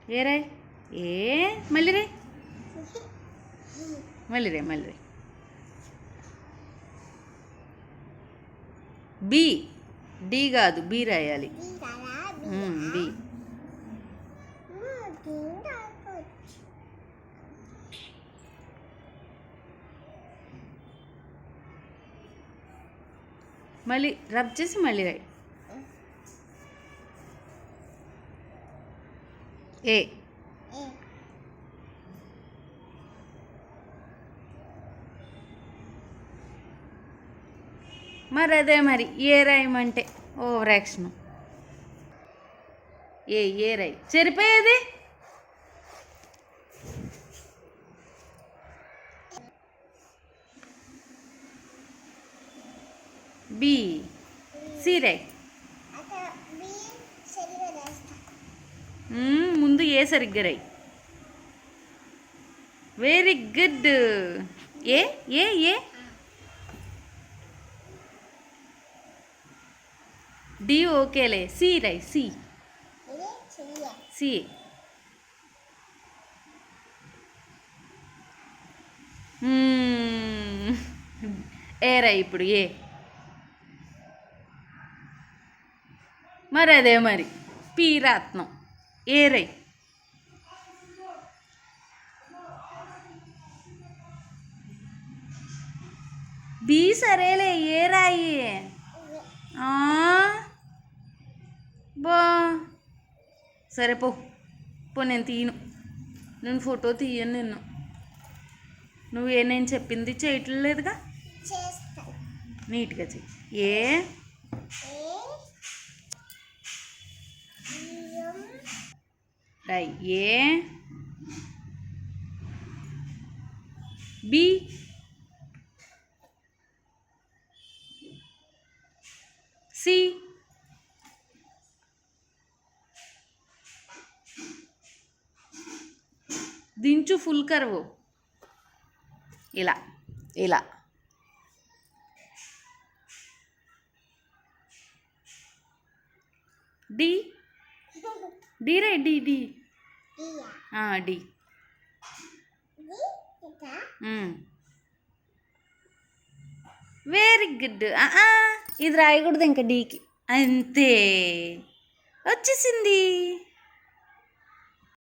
ఏ రాయ్ ఏ మళ్ళీ రే మళ్ళీ రే మళ్ళీ రే బి డి కాదు బి రాయాలి బి మళ్ళీ రబ్ చేసి మళ్ళీ రాయి ఏ మరి అదే మరి ఏ రాయమంటే ఓవర్ యాక్షన్ ఏ రాయి సరిపోయేది బి సి రాయి ముందు ఏ సరిగ్గా రాయి very good A A A D ఓకేలే సి రాయి సి సి ఏ రాయి ఇప్పుడు ఏ మరి అదే మరి పి రాత్నం ఏ రై బి సరేలే ఏ రాయి బా సరే పో నేను తీయను నేను ఫోటో తీయను నిన్ను నేను చెప్పింది చేయట్లేదుగా నీట్గా చెయ్యి ఏ రై ఏ బి సి దించు ఫుల్ కర్వ్ ఇలా ఇలా D D ray D D D very good ఇది రాయకూడదు ఇంకా డీకి అంతే వచ్చేసింది.